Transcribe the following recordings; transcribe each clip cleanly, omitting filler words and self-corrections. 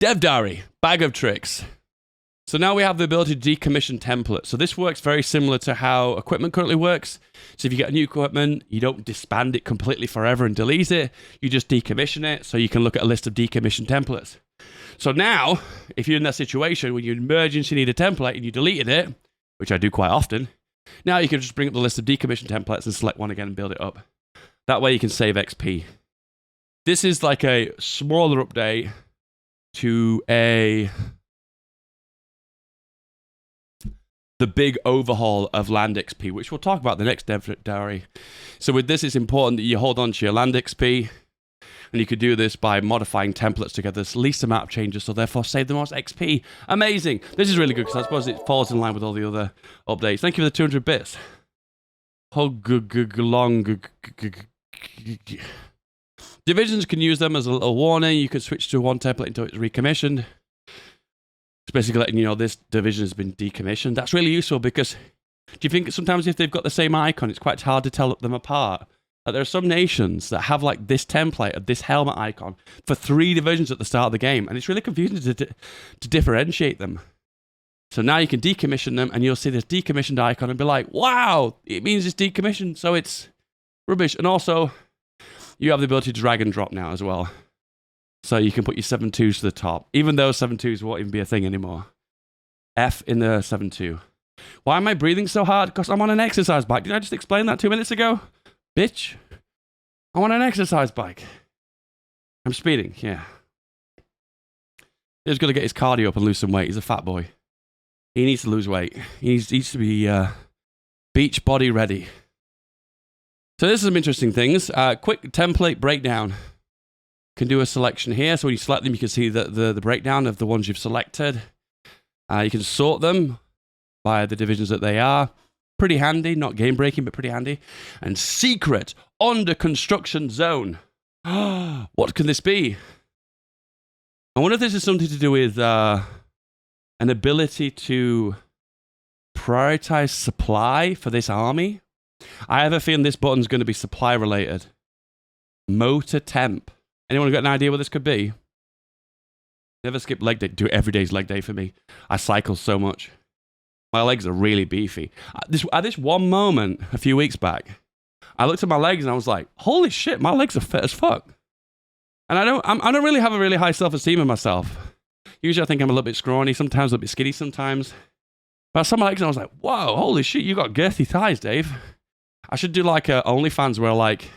Dev diary, bag of tricks. So now we have the ability to decommission template. So this works very similar to how equipment currently works. So if you get a new equipment, you don't disband it completely forever and delete it. You just decommission it so you can look at a list of decommission templates. So now, if you're in that situation where you emergency need a template and you deleted it, which I do quite often, now you can just bring up the list of decommission templates and select one again and build it up. That way you can save XP. This is like a smaller update to the big overhaul of land XP, which we'll talk about in the next dev diary. So with this, it's important that you hold on to your land XP, and you could do this by modifying templates to get the least amount of changes, so therefore save the most XP. Amazing. This is really good, because I suppose it falls in line with all the other updates. Thank you for the 200 bits. Divisions can use them as a little warning. You can switch to one template until it's recommissioned. It's basically letting you know this division has been decommissioned. That's really useful because do you think sometimes if they've got the same icon, it's quite hard to tell them apart? Like there are some nations that have like this template of this helmet icon for 3 divisions at the start of the game, and it's really confusing to differentiate them. So now you can decommission them, and you'll see this decommissioned icon and be like, wow, it means it's decommissioned, so it's rubbish. And also, you have the ability to drag and drop now as well. So you can put your 7.2s to the top, even though 7.2s won't even be a thing anymore. F in the 7.2. Why am I breathing so hard? Because I'm on an exercise bike. Did I just explain that 2 minutes ago? Bitch. I'm on an exercise bike. I'm speeding, yeah. He's got to get his cardio up and lose some weight. He's a fat boy. He needs to lose weight. He needs to be beach body ready. So there's some interesting things. Quick template breakdown. Can do a selection here. So when you select them, you can see the breakdown of the ones you've selected. You can sort them by the divisions that they are. Pretty handy, not game breaking, but pretty handy. And secret under construction zone. What can this be? I wonder if this is something to do with an ability to prioritize supply for this army. I have a feeling this button's going to be supply related. Motor temp. Anyone got an idea what this could be? Never skip leg day. Do every day's leg day for me. I cycle so much. My legs are really beefy. At this one moment a few weeks back, I looked at my legs and I was like, holy shit, my legs are fit as fuck. And I don't really have a really high self-esteem of myself. Usually I think I'm a little bit scrawny, sometimes a little bit skinny sometimes. But I saw my legs and I was like, whoa, holy shit, you got girthy thighs, Dave. I should do like a OnlyFans where I like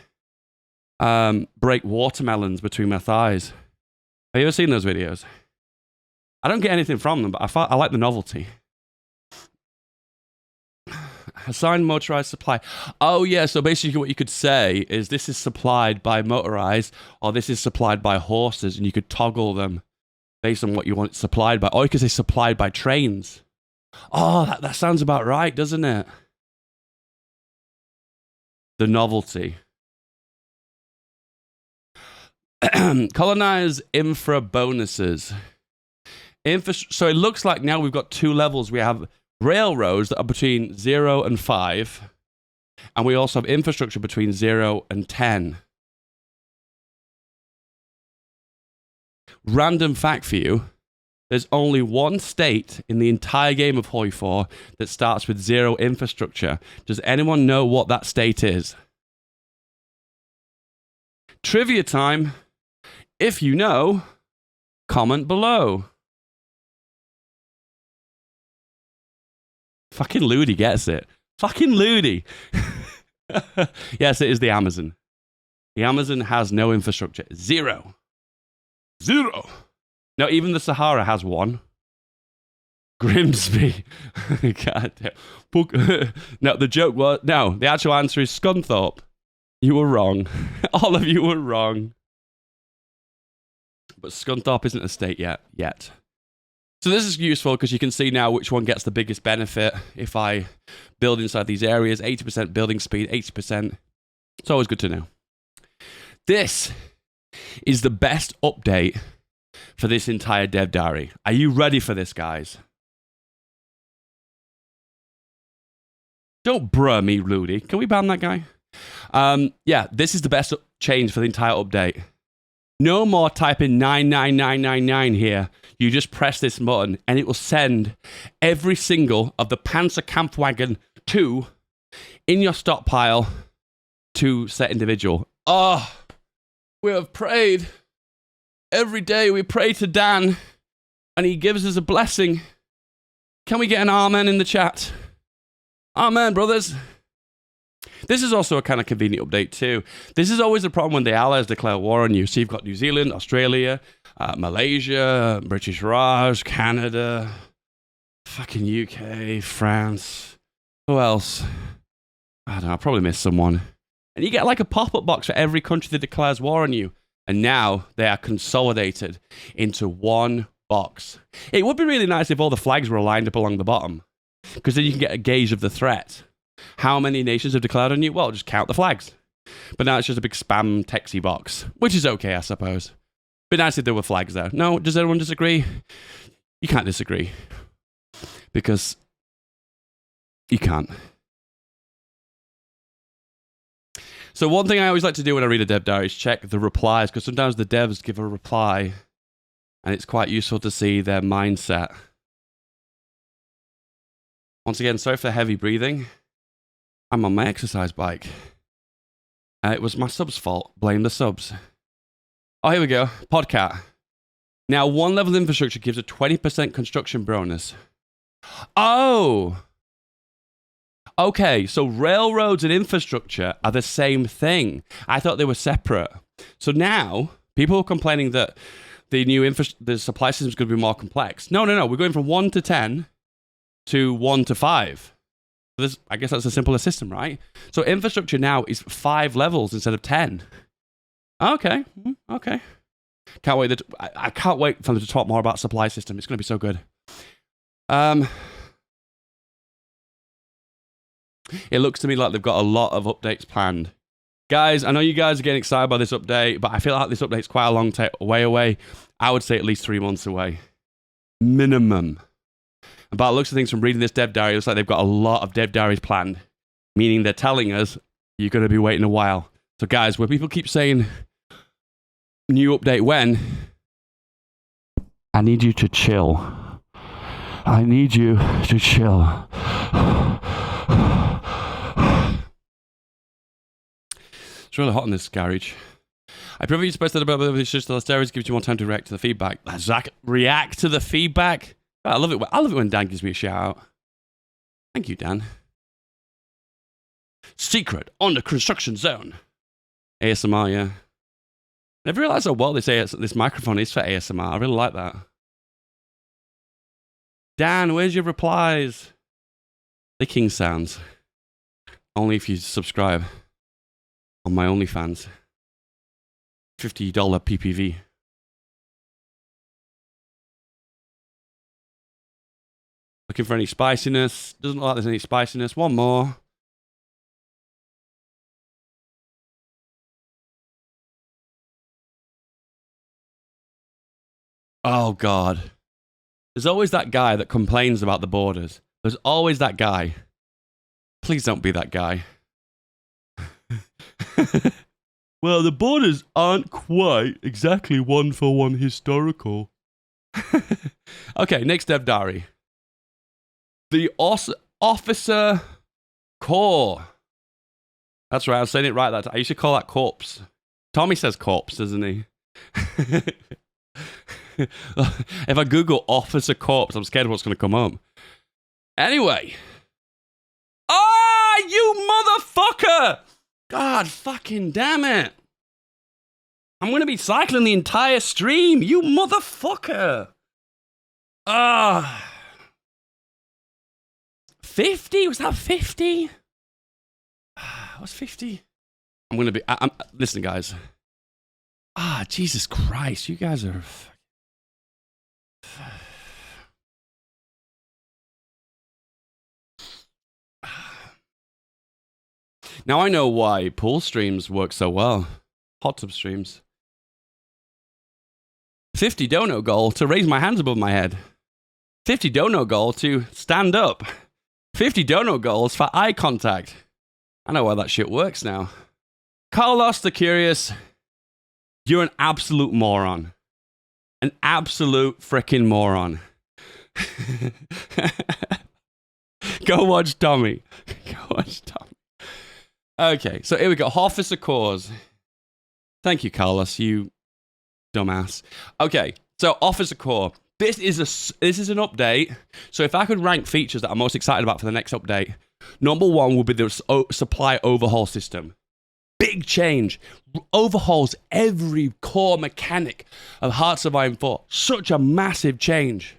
break watermelons between my thighs. Have you ever seen those videos? I don't get anything from them, but I like the novelty. Assigned motorized supply. Oh yeah, so basically what you could say is this is supplied by motorized, or this is supplied by horses, and you could toggle them based on what you want it supplied by. Or you could say supplied by trains. Oh, that sounds about right, doesn't it? The novelty. Colonize infra bonuses. So it looks like now we've got 2 levels. We have railroads that are between 0 and 5, and we also have infrastructure between 0 and 10. Random fact for you, there's only one state in the entire game of Hoi 4 that starts with 0 infrastructure. Does anyone know what that state is? Trivia time. If you know, comment below. Fucking Ludi gets it. Fucking Ludi. Yes, it is the Amazon. The Amazon has no infrastructure. 0. 0. No, even the Sahara has 1. Grimsby. God damn. No, the joke was... No, the actual answer is Scunthorpe. You were wrong. All of you were wrong. But Scunthorpe isn't a state yet. So this is useful because you can see now which one gets the biggest benefit if I build inside these areas. 80% building speed, 80%. It's always good to know. This is the best update for this entire dev diary. Are you ready for this, guys? Don't bruh me, Rudy. Can we ban that guy? Yeah, this is the best change for the entire update. No more typing 99999 here. You just press this button and it will send every single of the Panzerkampfwagen 2 in your stockpile to set individual. Oh, we have prayed. Every day we pray to Dan and he gives us a blessing. Can we get an amen in the chat? Amen, brothers. This is also a kind of convenient update too. This is always the problem when the Allies declare war on you. So you've got New Zealand, Australia, Malaysia, British Raj, Canada, fucking UK, France. Who else? I don't know, I probably missed someone. And you get like a pop-up box for every country that declares war on you. And now they are consolidated into one box. It would be really nice if all the flags were aligned up along the bottom, because then you can get a gauge of the threat. How many nations have declared on you? Well, just count the flags. But now it's just a big spam texty box, which is okay, I suppose. Be nice if there were flags there. No, does everyone disagree? You can't disagree. Because you can't. So one thing I always like to do when I read a dev diary is check the replies, because sometimes the devs give a reply and it's quite useful to see their mindset. Once again, sorry for the heavy breathing. I'm on my exercise bike. It was my subs' fault. Blame the subs. Oh, here we go. Podcat. Now, one level infrastructure gives a 20% construction bonus. Oh! Okay, so railroads and infrastructure are the same thing. I thought they were separate. So now, people are complaining that the supply system is going to be more complex. No. We're going from 1 to 10 to 1 to 5. I guess that's a simpler system, right? So infrastructure now is 5 levels instead of 10. Okay. Can't wait. I can't wait for them to talk more about supply system. It's going to be so good. It looks to me like they've got a lot of updates planned. Guys, I know you guys are getting excited by this update, but I feel like this update's quite a long way away. I would say at least 3 months away. Minimum. And by the looks of things from reading this dev diary, it looks like they've got a lot of dev diaries planned, meaning they're telling us you're going to be waiting a while. So guys, when people keep saying new update when, I need you to chill. I need you to chill. It's really hot in this garage. I prefer you supposed to about it's just the series gives you more time to react to the feedback. Zach, react to the feedback? Oh, I love it. I love it when Dan gives me a shout out. Thank you, Dan. Secret on the construction zone. ASMR, yeah. I never realized how well this microphone is for ASMR. I really like that. Dan, where's your replies? Licking sounds. Only if you subscribe on my OnlyFans. $50 PPV. Looking for any spiciness. Doesn't look like there's any spiciness. One more. Oh, God. There's always that guy that complains about the borders. There's always that guy. Please don't be that guy. Well, the borders aren't quite exactly one-for-one historical. Okay, next dev diary. The Officer Corps. That's right, I was saying it right. I used to call that corpse. Tommy says corpse, doesn't he? If I Google Officer Corps, I'm scared of what's going to come up. Anyway. Ah, you motherfucker! God fucking damn it. I'm going to be cycling the entire stream. You motherfucker. 50? Was that 50? What's 50? I'm going to be... listen, guys. Jesus Christ. You guys are... Now I know why pool streams work so well. Hot tub streams. 50 dono goal to raise my hands above my head. 50 dono goal to stand up. 50 dono goals for eye contact. I know why that shit works now. Carlos the Curious. You're an absolute moron. An absolute freaking moron. Go watch Tommy. Go watch Tommy. Okay, so here we go. Officer cores. Thank you, Carlos, you dumbass. Okay, so Officer core. This is an update. So if I could rank features that I'm most excited about for the next update, number one would be the supply overhaul system. Big change. Overhauls every core mechanic of Hearts of Iron 4. Such a massive change.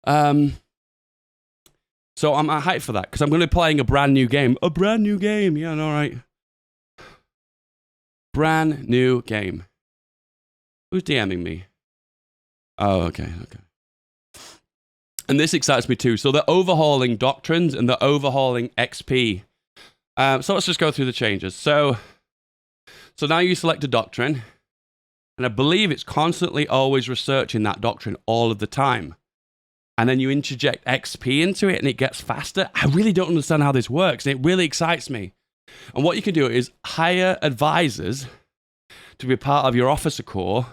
So I'm hyped for that because I'm going to be playing a brand new game. A brand new game. Yeah, all right. Brand new game. Who's DMing me? Oh, okay. And this excites me too. So they're overhauling doctrines and they're overhauling XP. So let's just go through the changes. So now you select a doctrine, and I believe it's constantly always researching that doctrine all of the time. And then you interject XP into it and it gets faster. I really don't understand how this works, and it really excites me. And what you can do is hire advisors to be part of your officer corps,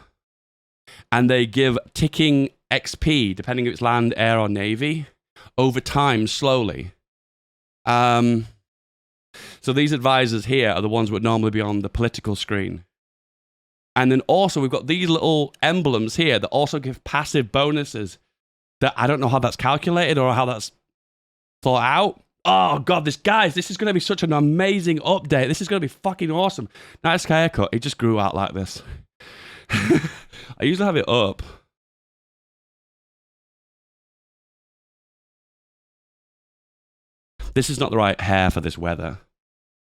and they give ticking XP, depending if it's land, air, or navy, over time, slowly. So these advisors here are the ones that would normally be on the political screen. And then also we've got these little emblems here that also give passive bonuses that I don't know how that's calculated or how that's thought out. Oh, God, this is going to be such an amazing update. This is going to be fucking awesome. Nice haircut. It just grew out like this. I usually have it up. This is not the right hair for this weather.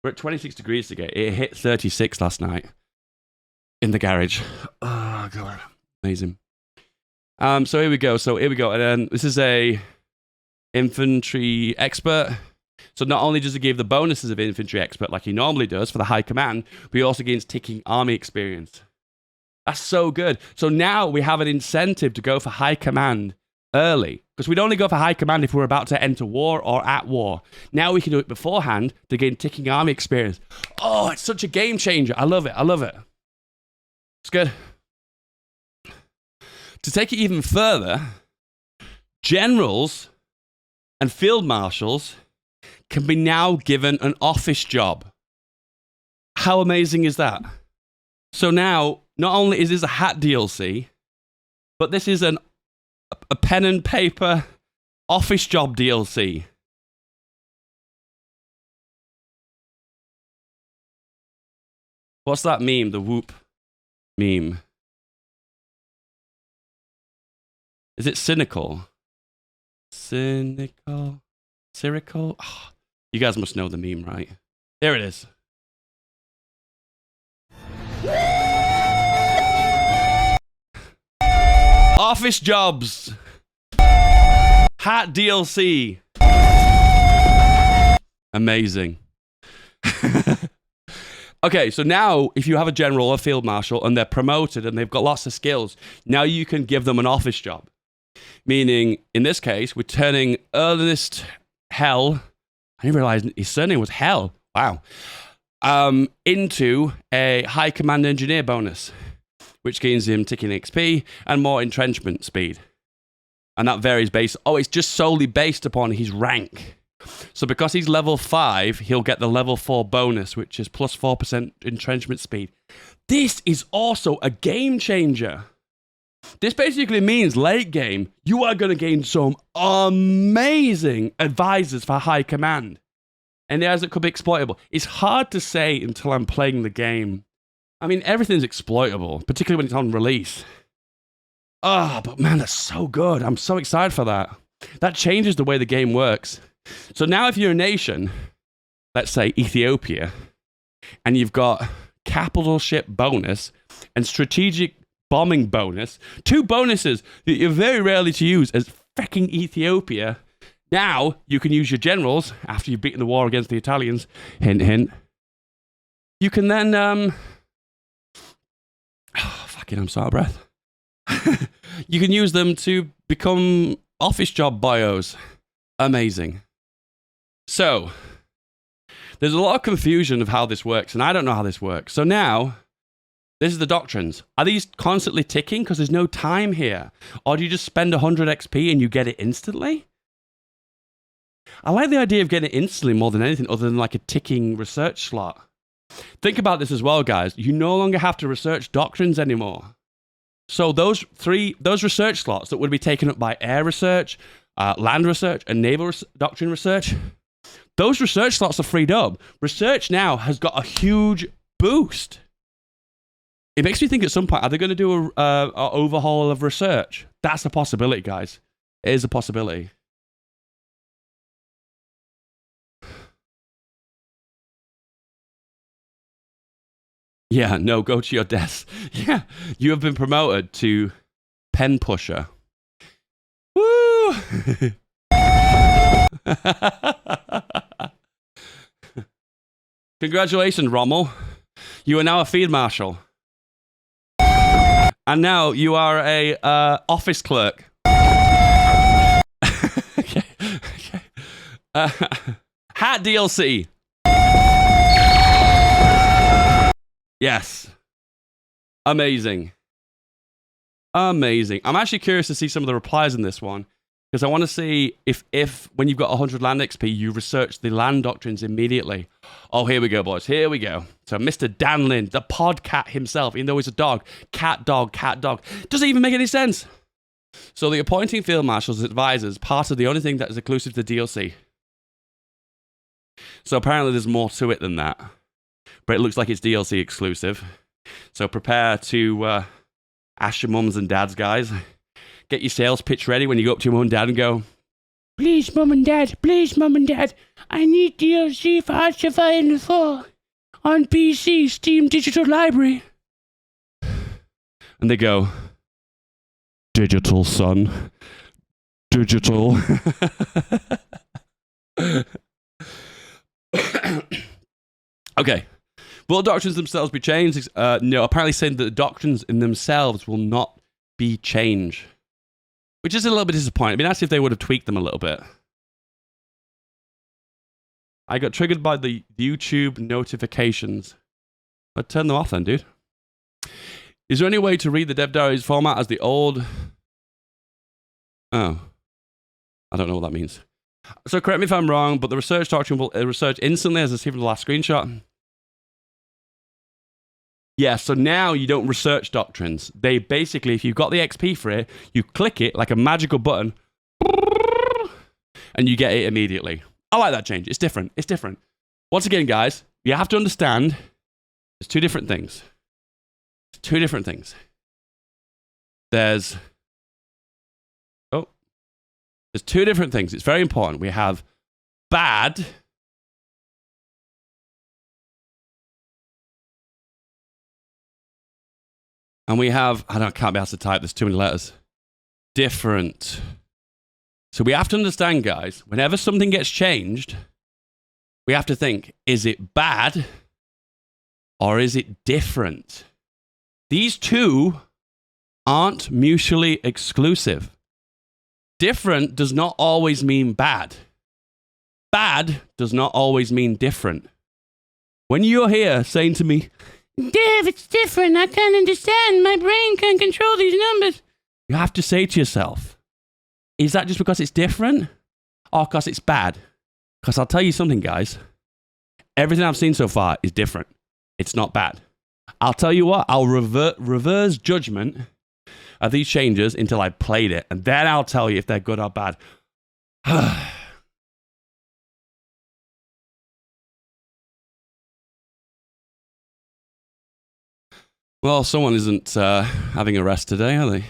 We're at 26 degrees today. It hit 36 last night in the garage. Oh, God. Amazing. So here we go. And then this is a infantry expert. So not only does it give the bonuses of infantry expert like he normally does for the high command, but he also gains ticking army experience. That's so good. So now we have an incentive to go for high command early, because we'd only go for high command if we're about to enter war or at war. Now we can do it beforehand to gain ticking army experience. Oh, it's such a game changer. I love it. It's good. To take it even further, generals and field marshals can be now given an office job. How amazing is that? So now, not only is this a hat DLC, but this is a pen and paper office job DLC. What's that meme? The whoop meme. Is it cynical? Cynical? Oh, you guys must know the meme, right? There it is. Office jobs. Hat DLC. Amazing. Okay, so now if you have a general or field marshal and they're promoted and they've got lots of skills, now you can give them an office job. Meaning, in this case, we're turning Ernest Hell, I didn't realize his surname was Hell, wow, into a high command engineer bonus, which gains him ticking XP and more entrenchment speed. And that varies it's just solely based upon his rank. So because he's level 5, he'll get the level 4 bonus, which is plus 4% entrenchment speed. This is also a game changer. This basically means late game, you are going to gain some amazing advisors for high command. And areas that could be exploitable. It's hard to say until I'm playing the game. I mean, everything's exploitable, particularly when it's on release. But man, that's so good. I'm so excited for that. That changes the way the game works. So now if you're a nation, let's say Ethiopia, and you've got capital ship bonus and strategic bombing bonus, 2 bonuses that you're very rarely to use as fucking Ethiopia. Now you can use your generals after you've beaten the war against the Italians. Hint, hint. You can then, I'm so out of breath. You can use them to become office job bios. Amazing. So, there's a lot of confusion of how this works, and I don't know how this works. So now, This is the doctrines. Are these constantly ticking because there's no time here? Or do you just spend 100 XP and you get it instantly? I like the idea of getting it instantly more than anything other than like a ticking research slot. Think about this as well, guys. You no longer have to research doctrines anymore. So those research slots that would be taken up by air research, land research, and naval doctrine research, those research slots are freed up. Research now has got a huge boost. It makes me think at some point, are they going to do a overhaul of research? That's a possibility, guys. It is a possibility. Yeah, no, go to your desk. Yeah, you have been promoted to pen pusher. Woo! Congratulations, Rommel. You are now a field marshal. And now you are a office clerk. Okay. Hat DLC. Yes. Amazing. I'm actually curious to see some of the replies in this one, because I want to see if when you've got 100 land XP, you research the land doctrines immediately. Oh, here we go, boys. Here we go. So Mr. Danlin, the podcat himself, even though he's a dog. Cat, dog. Doesn't even make any sense. So the appointing field marshals as advisors, part of the only thing that is exclusive to DLC. So apparently there's more to it than that. But it looks like it's DLC exclusive. So prepare to ask your mums and dads, guys. Get your sales pitch ready when you go up to your mum and dad and go, please, mum and dad, I need DLC for Hearts of Iron 4 on PC, Steam Digital Library. And they go, digital, son. Digital. Okay. Will doctrines themselves be changed? No, apparently saying that the doctrines in themselves will not be changed. Which is a little bit disappointing. It'd be nice if they would have tweaked them a little bit. I got triggered by the YouTube notifications. But turn them off then, dude. Is there any way to read the dev diaries format as the old... Oh. I don't know what that means. So correct me if I'm wrong, but the research doctrine will research instantly, as I see from the last screenshot. Yeah, so now you don't research doctrines. They basically, if you've got the XP for it, you click it like a magical button, and you get it immediately. I like that change. It's different. It's different. Once again, guys, you have to understand there's two different things. Two different things. There's two different things. It's very important. We have bad... And we have, can't be asked to type, there's too many letters. Different. So we have to understand, guys, whenever something gets changed, we have to think, is it bad or is it different? These two aren't mutually exclusive. Different does not always mean bad. Bad does not always mean different. When you're here saying to me, Dave, it's different. I can't understand. My brain can't control these numbers. You have to say to yourself, is that just because it's different or because it's bad? Because I'll tell you something, guys. Everything I've seen so far is different. It's not bad. I'll tell you what, I'll reverse judgment of these changes until I played it. And then I'll tell you if they're good or bad. Well, someone isn't having a rest today, are they?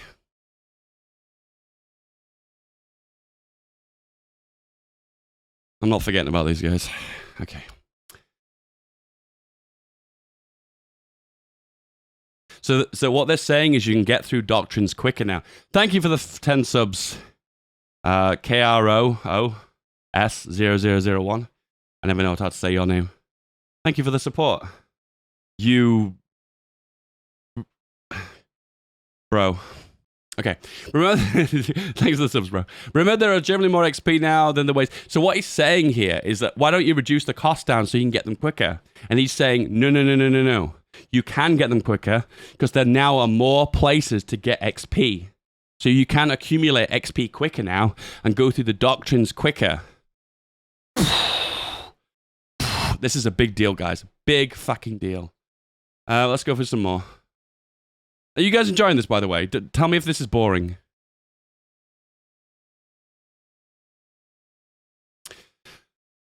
I'm not forgetting about these guys. Okay. So what they're saying is you can get through doctrines quicker now. Thank you for the 10 subs. KROOS0001. I never know how to say your name. Thank you for the support. You... Bro. Okay. Remember, thanks for the subs, bro. Remember, there are generally more XP now than the ways. So what he's saying here is that why don't you reduce the cost down so you can get them quicker? And he's saying, no. you can get them quicker because there now are more places to get XP. So you can accumulate XP quicker now and go through the doctrines quicker. This is a big deal, guys. Big fucking deal. Let's go for some more. Are you guys enjoying this, by the way? Tell me if this is boring.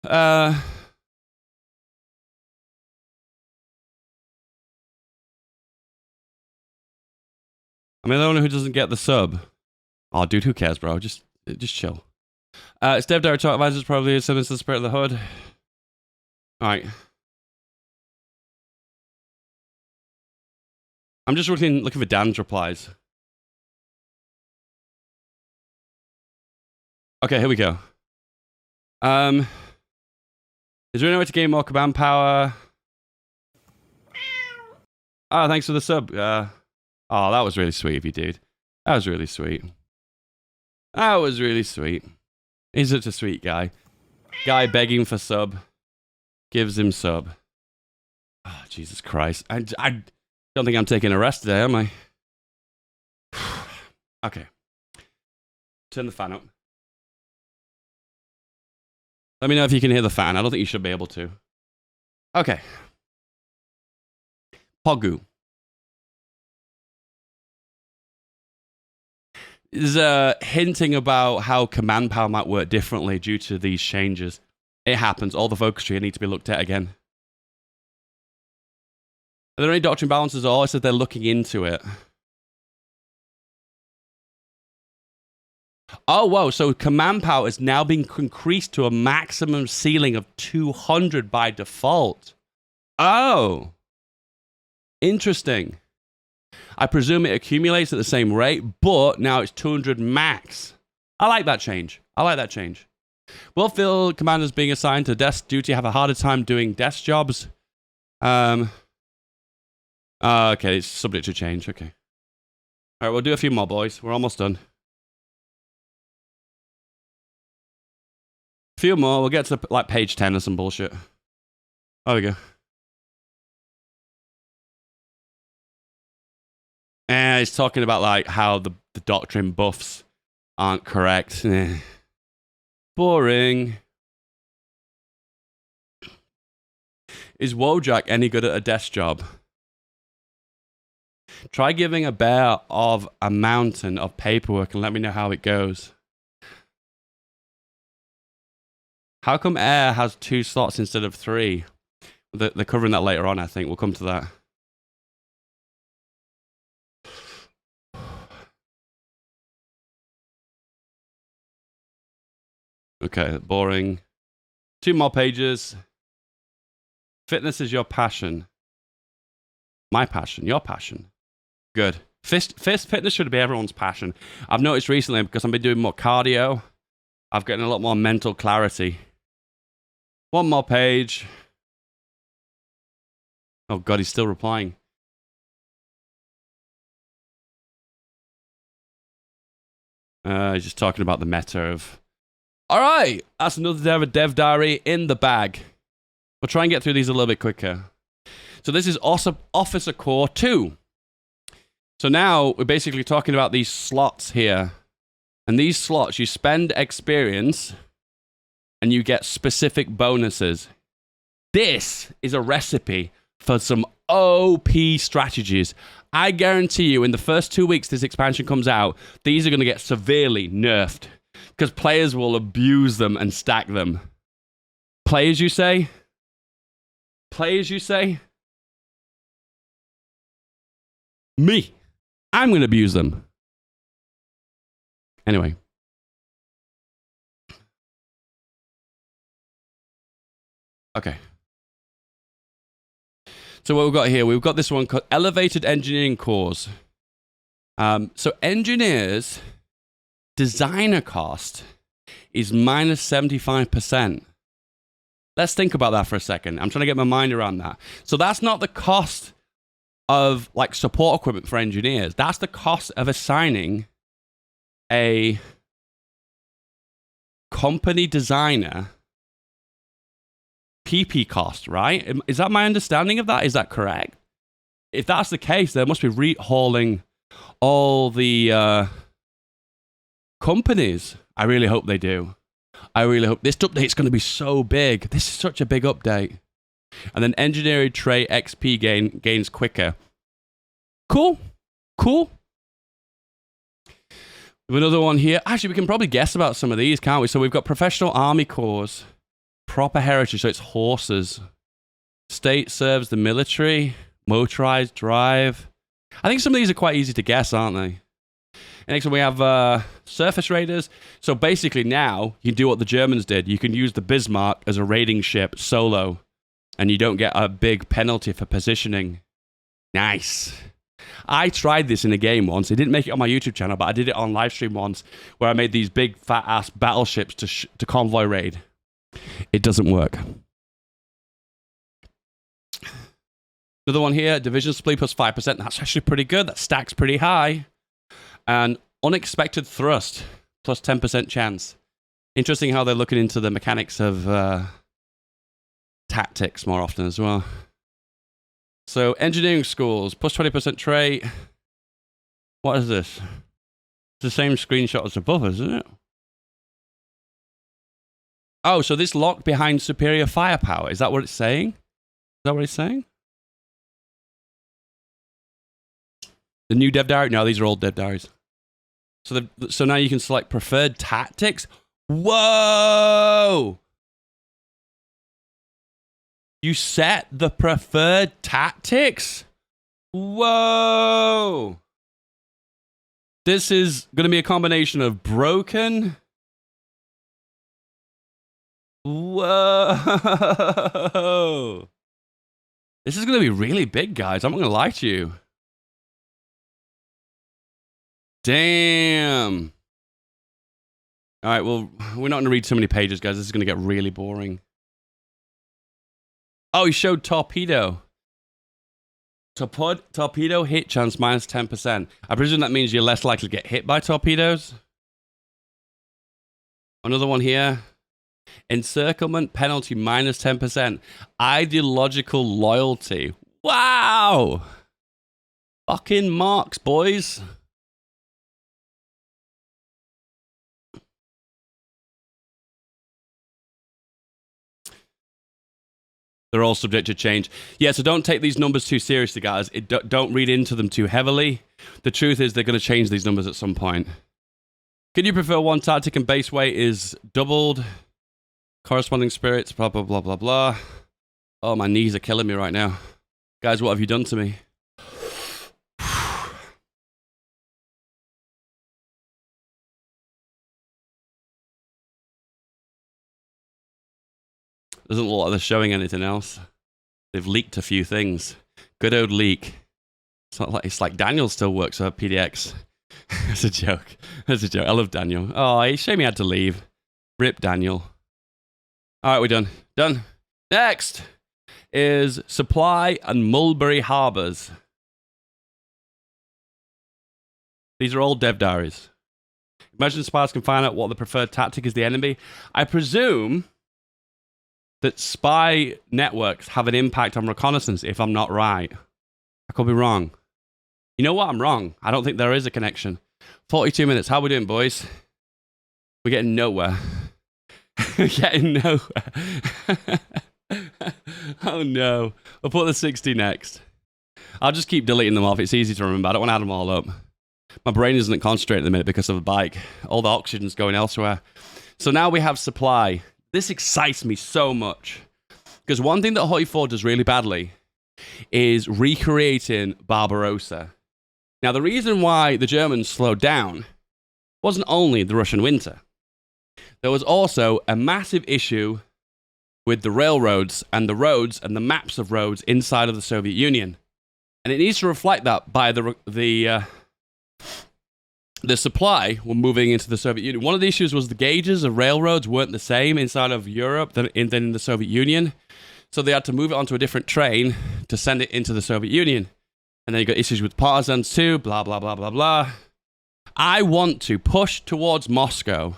I mean, the one who doesn't get the sub. Oh, dude, who cares, bro? Just chill. It's Dev Direct Talk Advisors, probably a sentence to the spirit of the hood. All right. I'm just looking for Dan's replies. Okay, here we go. Is there any way to gain more command power? Oh, thanks for the sub. Oh, that was really sweet of you, dude. That was really sweet. That was really sweet. He's such a sweet guy. Guy begging for sub. Gives him sub. Oh, Jesus Christ. I don't think I'm taking a rest today, am I? Okay. Turn the fan up. Let me know if you can hear the fan. I don't think you should be able to. Okay. Pogu. Is hinting about how command power might work differently due to these changes. It happens. All the focus tree need to be looked at again. Are there any doctrine balances at all? I said they're looking into it. Oh, whoa. So command power is now being increased to a maximum ceiling of 200 by default. Oh. Interesting. I presume it accumulates at the same rate, but now it's 200 max. I like that change. I like that change. Will field commanders being assigned to desk duty have a harder time doing desk jobs? Okay, it's subject to change. Okay. All right, we'll do a few more, boys. We're almost done. A few more. We'll get to like page 10 or some bullshit. There we go. And he's talking about like how the doctrine buffs aren't correct. Boring. Is Wojak any good at a desk job? Try giving a bear of a mountain of paperwork and let me know how it goes. How come air has 2 slots instead of 3? They're covering that later on, I think. We'll come to that. Okay, boring. 2 more pages. Fitness is your passion. My passion, your passion. Good. Fist fitness should be everyone's passion. I've noticed recently, because I've been doing more cardio, I've gotten a lot more mental clarity. 1 more page. Oh God, he's still replying. He's just talking about the meta of... All right, that's another dev diary in the bag. We'll try and get through these a little bit quicker. So this is also Officer Core 2. So now we're basically talking about these slots here. And these slots, you spend experience and you get specific bonuses. This is a recipe for some OP strategies. I guarantee you in the first 2 weeks this expansion comes out, these are going to get severely nerfed. Because players will abuse them and stack them. Players, you say? Players, you say? Me. I'm going to abuse them. Anyway. Okay. So what we've got here, we've got this one called Elevated Engineering Cores. So engineers... Designer cost is minus 75%. Let's think about that for a second. I'm trying to get my mind around that. So that's not the cost of like support equipment for engineers. That's the cost of assigning a company designer PP cost, right? Is that my understanding of that? Is that correct? if that's the case, they must be rehauling all the companies. I really hope they do. I really hope this update's going to be so big. This is such a big update. And then engineering trait XP gains quicker. Cool. Cool. We have another one here. Actually, we can probably guess about some of these, can't we? So we've got professional army corps, proper heritage, so it's horses. State serves the military, motorized drive. I think some of these are quite easy to guess, aren't they? And next one we have surface raiders. So basically now you do what the Germans did. You can use the Bismarck as a raiding ship solo, and you don't get a big penalty for positioning. Nice. I tried this in a game once. I didn't make it on my YouTube channel, but I did it on live stream once, where I made these big fat ass battleships to convoy raid. It doesn't work. Another one here, division split plus 5%. That's actually pretty good. That stacks pretty high. And unexpected thrust plus 10% chance. Interesting how they're looking into the mechanics of tactics more often as well. So engineering schools, plus 20% trait. What is this? It's the same screenshot as above, isn't it? Oh, so this locked behind superior firepower. Is that what it's saying? Is that what it's saying? The new dev diary? No, these are old dev diaries. So now you can select preferred tactics. Whoa! You set the preferred tactics? Whoa! This is going to be a combination of broken. Whoa! This is going to be really big, guys. I'm not going to lie to you. Damn. All right, well, we're not going to read so many pages, guys. This is going to get really boring. Oh, he showed torpedo. Torpedo hit chance minus 10%. I presume that means you're less likely to get hit by torpedoes. Another one here. Encirclement penalty minus 10%. Ideological loyalty. Wow. Fucking marks, boys. They're all subject to change. Yeah, so don't take these numbers too seriously, guys. Don't read into them too heavily. The truth is they're going to change these numbers at some point. Can you prefer one tactic and base weight is doubled? Corresponding spirits, blah, blah, blah, blah, blah. Oh, my knees are killing me right now. Guys, what have you done to me? Doesn't look like they're showing anything else. They've leaked a few things. Good old leak. It's like Daniel still works for PDX. That's a joke. That's a joke. I love Daniel. Oh, it's a shame he had to leave. Rip Daniel. All right, we're done. Done. Next is Supply and Mulberry Harbors. These are all dev diaries. Imagine spies can find out what the preferred tactic is the enemy. I presume that spy networks have an impact on reconnaissance if I'm not right. I could be wrong. You know what? I'm wrong. I don't think there is a connection. 42 minutes. How are we doing, boys? We're getting nowhere. We're getting nowhere. Oh, no. We'll put the 60 next. I'll just keep deleting them off. It's easy to remember. I don't want to add them all up. My brain isn't concentrating at the minute because of the bike. All the oxygen's going elsewhere. So now we have supply. This excites me so much. Because one thing that Hottie 4 does really badly is recreating Barbarossa. Now, the reason why the Germans slowed down wasn't only the Russian winter. There was also a massive issue with the railroads and the roads and the maps of roads inside of the Soviet Union. And it needs to reflect that by the supply when moving into the Soviet Union. One of the issues was the gauges of railroads weren't the same inside of Europe than in the Soviet Union. So they had to move it onto a different train to send it into the Soviet Union. And then you got issues with partisans too, blah, blah, blah, blah, blah. I want to push towards Moscow,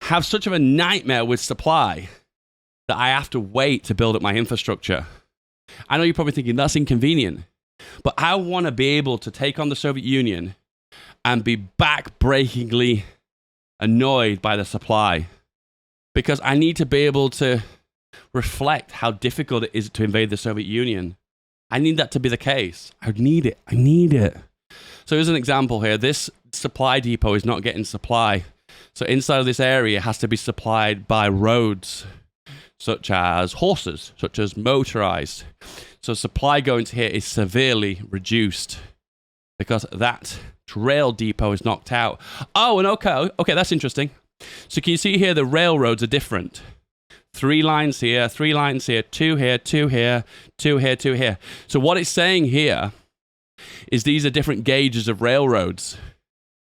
have such of a nightmare with supply that I have to wait to build up my infrastructure. I know you're probably thinking that's inconvenient. But I want to be able to take on the Soviet Union and be backbreakingly annoyed by the supply, because I need to be able to reflect how difficult it is to invade the Soviet Union. I need that to be the case. I need it. I need it. So here's an example here. This supply depot is not getting supply. So inside of this area has to be supplied by roads, such as horses, such as motorized. So supply going to here is severely reduced because that rail depot is knocked out. Oh, and okay, that's interesting. So can you see here the railroads are different? 3 lines here, 3 lines here, 2 here, 2 here, 2 here, 2 here. So what it's saying here is these are different gauges of railroads.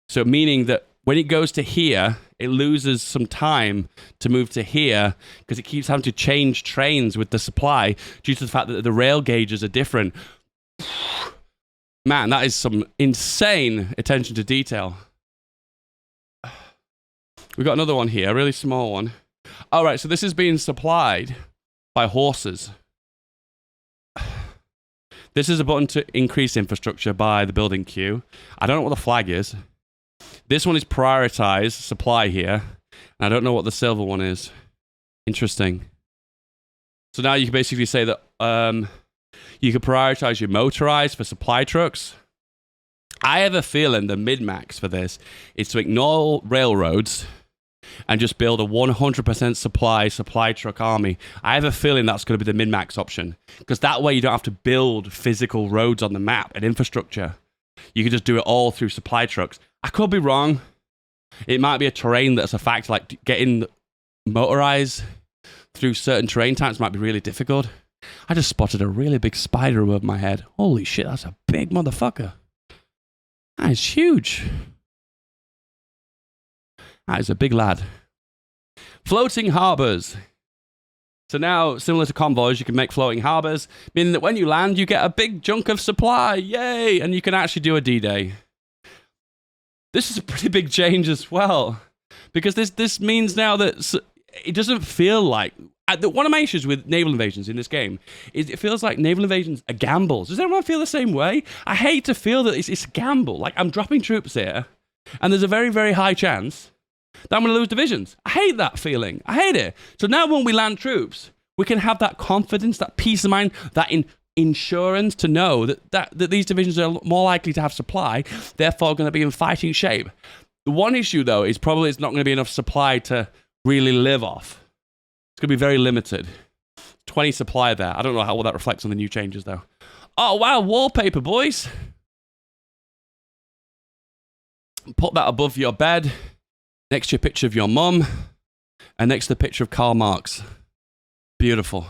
So meaning that when it goes to here, it loses some time to move to here because it keeps having to change trains with the supply due to the fact that the rail gauges are different. Man, that is some insane attention to detail. We've got another one here, a really small one. All right, so this is being supplied by horses. This is a button to increase infrastructure by the building queue. I don't know what the flag is. This one is prioritize supply here. I don't know what the silver one is. Interesting. So now you can basically say that you can prioritize your motorized for supply trucks. I have a feeling the min-max for this is to ignore railroads and just build a 100% supply truck army. I have a feeling that's going to be the min-max option, because that way you don't have to build physical roads on the map and infrastructure. You can just do it all through supply trucks. I could be wrong. It might be a terrain that's a factor, like getting motorized through certain terrain types might be really difficult. I just spotted a really big spider above my head. Holy shit, that's a big motherfucker. That is huge. That is a big lad. Floating harbors. So now, similar to convoys, you can make floating harbors, meaning that when you land, you get a big chunk of supply. Yay! And you can actually do a D-Day. This is a pretty big change as well, because this means now that it doesn't feel like... One of my issues with naval invasions in this game is it feels like naval invasions are gambles. Does everyone feel the same way? I hate to feel that it's a gamble. Like, I'm dropping troops here, and there's a very, very high chance that I'm going to lose divisions. I hate that feeling. I hate it. So now when we land troops, we can have that confidence, that peace of mind, that insurance to know that these divisions are more likely to have supply, therefore going to be in fighting shape. The one issue, though, is probably it's not going to be enough supply to really live off. It's going to be very limited. 20 supply there. I don't know how well that reflects on the new changes, though. Oh, wow, wallpaper, boys. Put that above your bed, next to a picture of your mum, and next to the picture of Karl Marx. Beautiful.